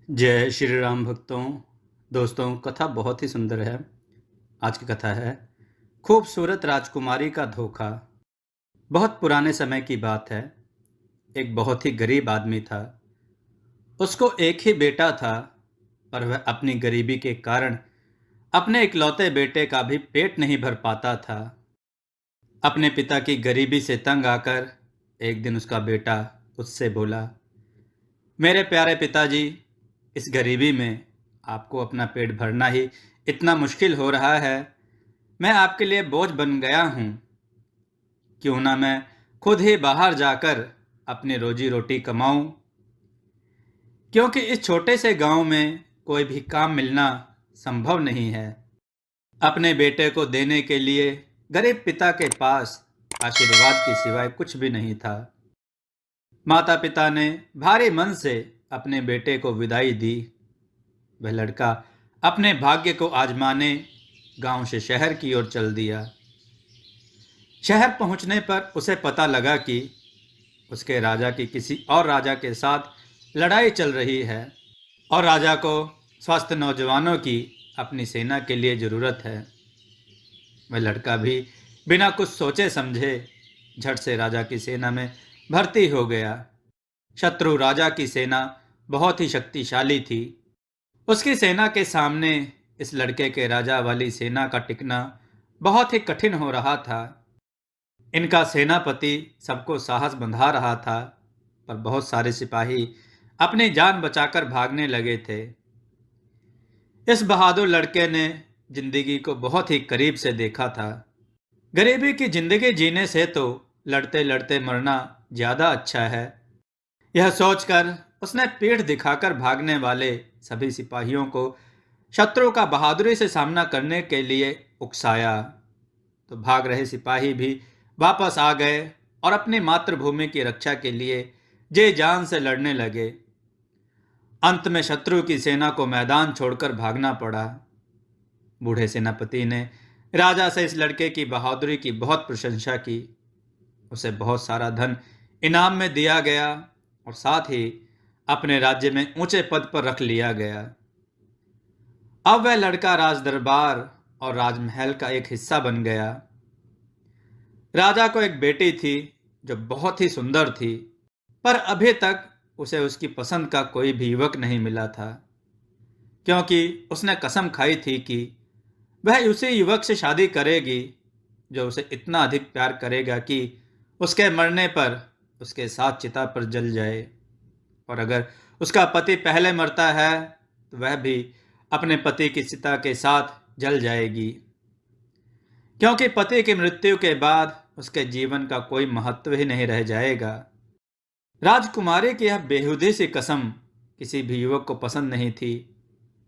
जय श्री राम भक्तों। दोस्तों, कथा बहुत ही सुंदर है। आज की कथा है खूबसूरत राजकुमारी का धोखा। बहुत पुराने समय की बात है। एक बहुत ही गरीब आदमी था। उसको एक ही बेटा था, पर वह अपनी गरीबी के कारण अपने इकलौते बेटे का भी पेट नहीं भर पाता था। अपने पिता की गरीबी से तंग आकर एक दिन उसका बेटा उससे बोला, मेरे प्यारे पिताजी, इस गरीबी में आपको अपना पेट भरना ही इतना मुश्किल हो रहा है। मैं आपके लिए बोझ बन गया हूँ। क्यों ना मैं खुद ही बाहर जाकर अपनी रोजी रोटी कमाऊं, क्योंकि इस छोटे से गांव में कोई भी काम मिलना संभव नहीं है। अपने बेटे को देने के लिए गरीब पिता के पास आशीर्वाद के सिवाय कुछ भी नहीं था। माता पिता ने भारी मन से अपने बेटे को विदाई दी। वह लड़का अपने भाग्य को आजमाने गांव से शहर की ओर चल दिया। शहर पहुंचने पर उसे पता लगा कि उसके राजा की किसी और राजा के साथ लड़ाई चल रही है और राजा को स्वस्थ नौजवानों की अपनी सेना के लिए ज़रूरत है। वह लड़का भी बिना कुछ सोचे समझे झट से राजा की सेना में भर्ती हो गया। शत्रु राजा की सेना बहुत ही शक्तिशाली थी। उसकी सेना के सामने इस लड़के के राजा वाली सेना का टिकना बहुत ही कठिन हो रहा था। इनका सेनापति सबको साहस बंधा रहा था, पर बहुत सारे सिपाही अपनी जान बचाकर भागने लगे थे। इस बहादुर लड़के ने जिंदगी को बहुत ही करीब से देखा था। गरीबी की जिंदगी जीने से तो लड़ते लड़ते मरना ज्यादा अच्छा है। यह सोचकर उसने पीठ दिखाकर भागने वाले सभी सिपाहियों को शत्रु का बहादुरी से सामना करने के लिए उकसाया। तो भाग रहे सिपाही भी वापस आ गए और अपनी मातृभूमि की रक्षा के लिए जी जान से लड़ने लगे। अंत में शत्रु की सेना को मैदान छोड़कर भागना पड़ा। बूढ़े सेनापति ने राजा से इस लड़के की बहादुरी की बहुत प्रशंसा की। उसे बहुत सारा धन इनाम में दिया गया और साथ ही अपने राज्य में ऊंचे पद पर रख लिया गया। अब वह लड़का राज दरबार और राजमहल का एक हिस्सा बन गया। राजा को एक बेटी थी जो बहुत ही सुंदर थी, पर अभी तक उसे उसकी पसंद का कोई भी युवक नहीं मिला था, क्योंकि उसने कसम खाई थी कि वह उसी युवक से शादी करेगी जो उसे इतना अधिक प्यार करेगा कि उसके मरने पर उसके साथ चिता पर जल जाए। और अगर उसका पति पहले मरता है तो वह भी अपने पति की चिता के साथ जल जाएगी, क्योंकि पति की मृत्यु के बाद उसके जीवन का कोई महत्व ही नहीं रह जाएगा। राजकुमारी की यह बेहुदी सी कसम किसी भी युवक को पसंद नहीं थी।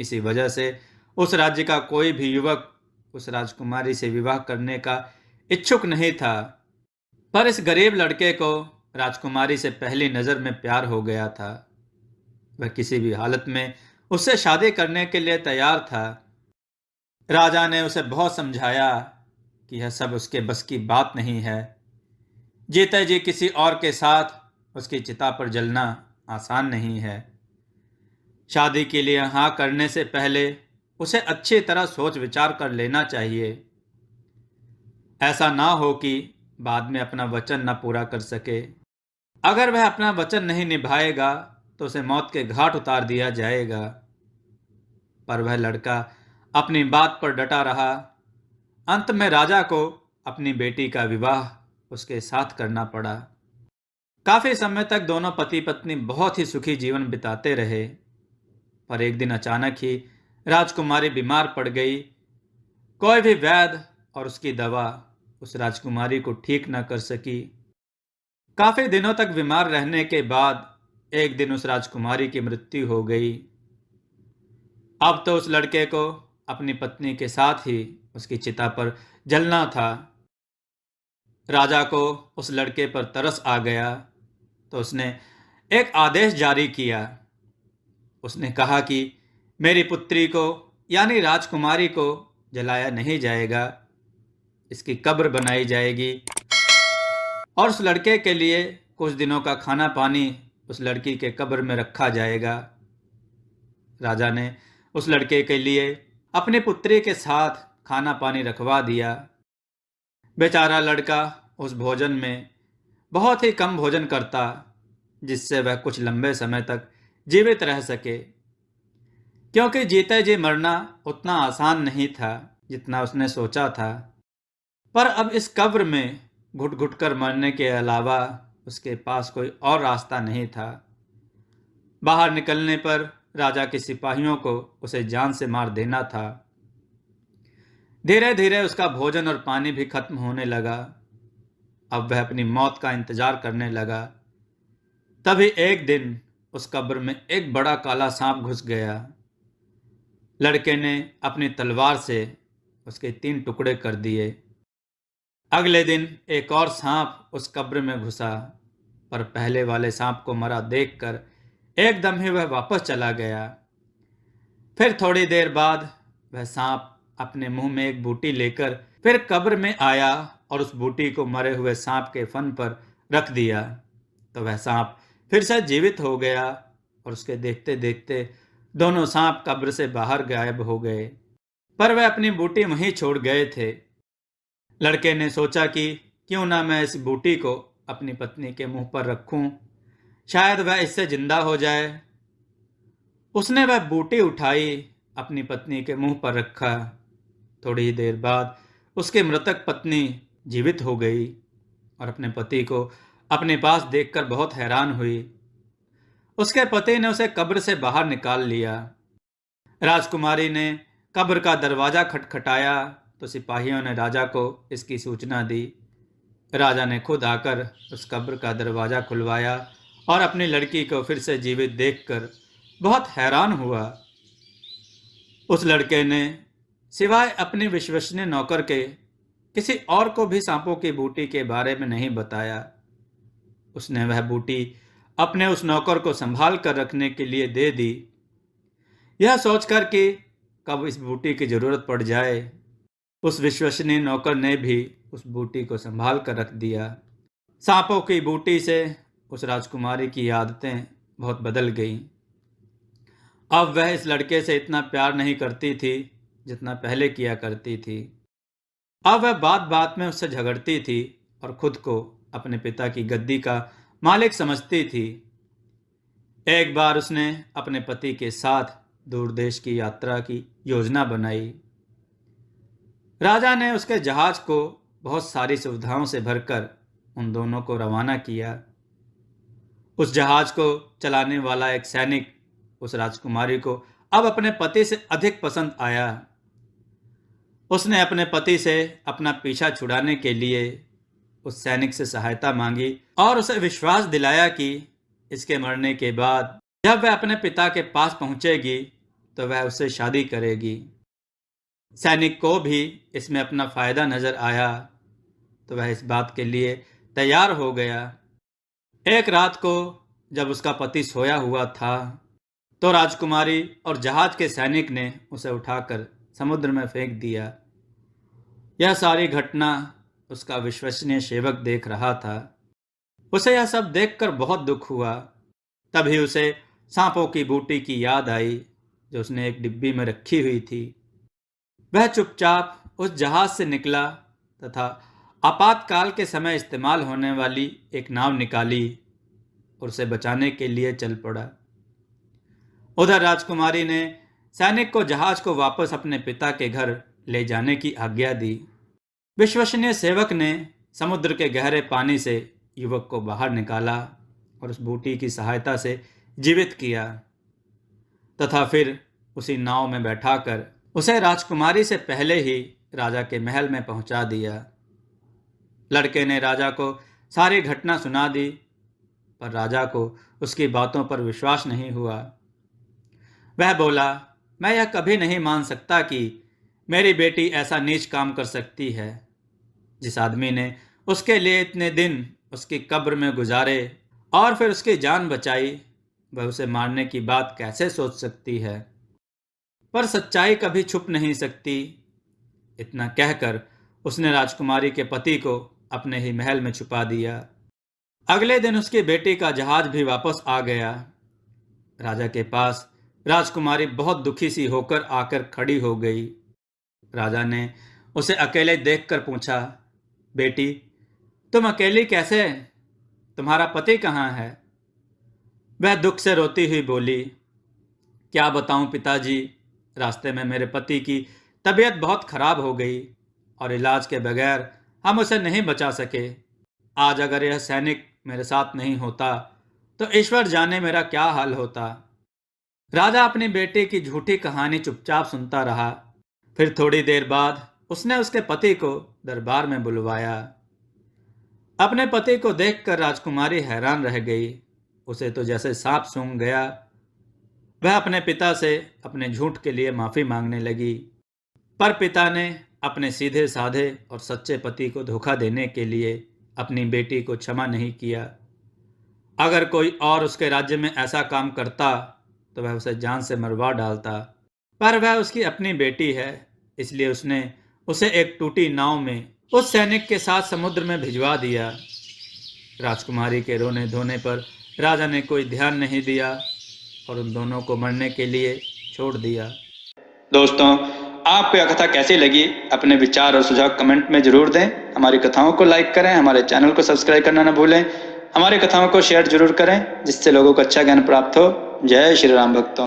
इसी वजह से उस राज्य का कोई भी युवक उस राजकुमारी से विवाह करने का इच्छुक नहीं था। पर इस गरीब लड़के को राजकुमारी से पहली नजर में प्यार हो गया था। वह किसी भी हालत में उससे शादी करने के लिए तैयार था। राजा ने उसे बहुत समझाया कि यह सब उसके बस की बात नहीं है। जीते जी किसी और के साथ उसकी चिता पर जलना आसान नहीं है। शादी के लिए हाँ करने से पहले उसे अच्छी तरह सोच विचार कर लेना चाहिए। ऐसा ना हो कि बाद में अपना वचन न पूरा कर सके। अगर वह अपना वचन नहीं निभाएगा तो उसे मौत के घाट उतार दिया जाएगा। पर वह लड़का अपनी बात पर डटा रहा। अंत में राजा को अपनी बेटी का विवाह उसके साथ करना पड़ा। काफी समय तक दोनों पति पत्नी बहुत ही सुखी जीवन बिताते रहे। पर एक दिन अचानक ही राजकुमारी बीमार पड़ गई। कोई भी वैद्य और उसकी दवा उस राजकुमारी को ठीक न कर सकी। काफी दिनों तक बीमार रहने के बाद एक दिन उस राजकुमारी की मृत्यु हो गई। अब तो उस लड़के को अपनी पत्नी के साथ ही उसकी चिता पर जलना था। राजा को उस लड़के पर तरस आ गया तो उसने एक आदेश जारी किया। उसने कहा कि मेरी पुत्री को यानी राजकुमारी को जलाया नहीं जाएगा, इसकी कब्र बनाई जाएगी और उस लड़के के लिए कुछ दिनों का खाना पानी उस लड़की के कब्र में रखा जाएगा। राजा ने उस लड़के के लिए अपनी पुत्री के साथ खाना पानी रखवा दिया। बेचारा लड़का उस भोजन में बहुत ही कम भोजन करता, जिससे वह कुछ लंबे समय तक जीवित रह सके, क्योंकि जीते जी मरना उतना आसान नहीं था जितना उसने सोचा था। पर अब इस कब्र में घुट घुट कर मरने के अलावा उसके पास कोई और रास्ता नहीं था। बाहर निकलने पर राजा के सिपाहियों को उसे जान से मार देना था। धीरे धीरे उसका भोजन और पानी भी खत्म होने लगा। अब वह अपनी मौत का इंतजार करने लगा। तभी एक दिन उस कब्र में एक बड़ा काला सांप घुस गया। लड़के ने अपनी तलवार से उसके 3 टुकड़े कर दिए। अगले दिन एक और सांप उस कब्र में घुसा, पर पहले वाले सांप को मरा देखकर एकदम ही वह वापस चला गया। फिर थोड़ी देर बाद वह सांप अपने मुंह में एक बूटी लेकर फिर कब्र में आया और उस बूटी को मरे हुए सांप के फन पर रख दिया। तो वह सांप फिर से जीवित हो गया और उसके देखते देखते दोनों सांप कब्र से बाहर गायब हो गए। पर वह अपनी बूटी वहीं छोड़ गए थे। लड़के ने सोचा कि क्यों ना मैं इस बूटी को अपनी पत्नी के मुंह पर रखूं, शायद वह इससे जिंदा हो जाए। उसने वह बूटी उठाई, अपनी पत्नी के मुंह पर रखा। थोड़ी ही देर बाद उसकी मृतक पत्नी जीवित हो गई और अपने पति को अपने पास देखकर बहुत हैरान हुई। उसके पति ने उसे कब्र से बाहर निकाल लिया। राजकुमारी ने कब्र का दरवाजा खटखटाया तो सिपाहियों ने राजा को इसकी सूचना दी। राजा ने खुद आकर उस कब्र का दरवाजा खुलवाया और अपनी लड़की को फिर से जीवित देखकर बहुत हैरान हुआ। उस लड़के ने सिवाय अपने विश्वसनीय नौकर के किसी और को भी सांपों की बूटी के बारे में नहीं बताया। उसने वह बूटी अपने उस नौकर को संभाल कर रखने के लिए दे दी, यह सोचकर कि कब इस बूटी की जरूरत पड़ जाए। उस विश्वसनीय नौकर ने भी उस बूटी को संभाल कर रख दिया। सांपों की बूटी से उस राजकुमारी की आदतें बहुत बदल गईं। अब वह इस लड़के से इतना प्यार नहीं करती थी जितना पहले किया करती थी। अब वह बात बात में उससे झगड़ती थी और खुद को अपने पिता की गद्दी का मालिक समझती थी। एक बार उसने अपने पति के साथ दूर देश की यात्रा की योजना बनाई। राजा ने उसके जहाज को बहुत सारी सुविधाओं से भरकर उन दोनों को रवाना किया। उस जहाज को चलाने वाला एक सैनिक उस राजकुमारी को अब अपने पति से अधिक पसंद आया। उसने अपने पति से अपना पीछा छुड़ाने के लिए उस सैनिक से सहायता मांगी और उसे विश्वास दिलाया कि इसके मरने के बाद जब वह अपने पिता के पास पहुंचेगी तो वह उससे शादी करेगी। सैनिक को भी इसमें अपना फायदा नजर आया तो वह इस बात के लिए तैयार हो गया। एक रात को जब उसका पति सोया हुआ था तो राजकुमारी और जहाज के सैनिक ने उसे उठाकर समुद्र में फेंक दिया। यह सारी घटना उसका विश्वसनीय सेवक देख रहा था। उसे यह सब देखकर बहुत दुख हुआ। तभी उसे सांपों की बूटी की याद आई जो उसने एक डिब्बी में रखी हुई थी। वह चुपचाप उस जहाज से निकला तथा आपातकाल के समय इस्तेमाल होने वाली एक नाव निकाली और उसे बचाने के लिए चल पड़ा। उधर राजकुमारी ने सैनिक को जहाज को वापस अपने पिता के घर ले जाने की आज्ञा दी। विश्वसनीय सेवक ने समुद्र के गहरे पानी से युवक को बाहर निकाला और उस बूटी की सहायता से जीवित किया तथा फिर उसी नाव में बैठाकर उसे राजकुमारी से पहले ही राजा के महल में पहुंचा दिया। लड़के ने राजा को सारी घटना सुना दी, पर राजा को उसकी बातों पर विश्वास नहीं हुआ। वह बोला, मैं यह कभी नहीं मान सकता कि मेरी बेटी ऐसा नीच काम कर सकती है। जिस आदमी ने उसके लिए इतने दिन उसकी कब्र में गुजारे और फिर उसकी जान बचाई, वह उसे मारने की बात कैसे सोच सकती है। पर सच्चाई कभी छुप नहीं सकती। इतना कहकर उसने राजकुमारी के पति को अपने ही महल में छुपा दिया। अगले दिन उसकी बेटी का जहाज भी वापस आ गया। राजा के पास राजकुमारी बहुत दुखी सी होकर आकर खड़ी हो गई। राजा ने उसे अकेले देखकर पूछा, बेटी, तुम अकेली कैसे? तुम्हारा पति कहाँ है? वह दुख से रोती हुई बोली, क्या बताऊं पिताजी, रास्ते में मेरे पति की तबीयत बहुत खराब हो गई और इलाज के बगैर हम उसे नहीं बचा सके। आज अगर यह सैनिक मेरे साथ नहीं होता तो ईश्वर जाने मेरा क्या हाल होता। राजा अपनी बेटे की झूठी कहानी चुपचाप सुनता रहा। फिर थोड़ी देर बाद उसने उसके पति को दरबार में बुलवाया। अपने पति को देखकर राजकुमारी हैरान रह गई। उसे तो जैसे सांप सूंघ गया। वह अपने पिता से अपने झूठ के लिए माफी मांगने लगी, पर पिता ने अपने सीधे साधे और सच्चे पति को धोखा देने के लिए अपनी बेटी को क्षमा नहीं किया। अगर कोई और उसके राज्य में ऐसा काम करता तो वह उसे जान से मरवा डालता, पर वह उसकी अपनी बेटी है, इसलिए उसने उसे एक टूटी नाव में उस सैनिक के साथ समुद्र में भिजवा दिया। राजकुमारी के रोने धोने पर राजा ने कोई ध्यान नहीं दिया और उन दोनों को मरने के लिए छोड़ दिया। दोस्तों, आपको यह कथा कैसी लगी? अपने विचार और सुझाव कमेंट में जरूर दें। हमारी कथाओं को लाइक करें, हमारे चैनल को सब्सक्राइब करना न भूलें। हमारी कथाओं को शेयर जरूर करें जिससे लोगों को अच्छा ज्ञान प्राप्त हो। जय श्री राम भक्तों।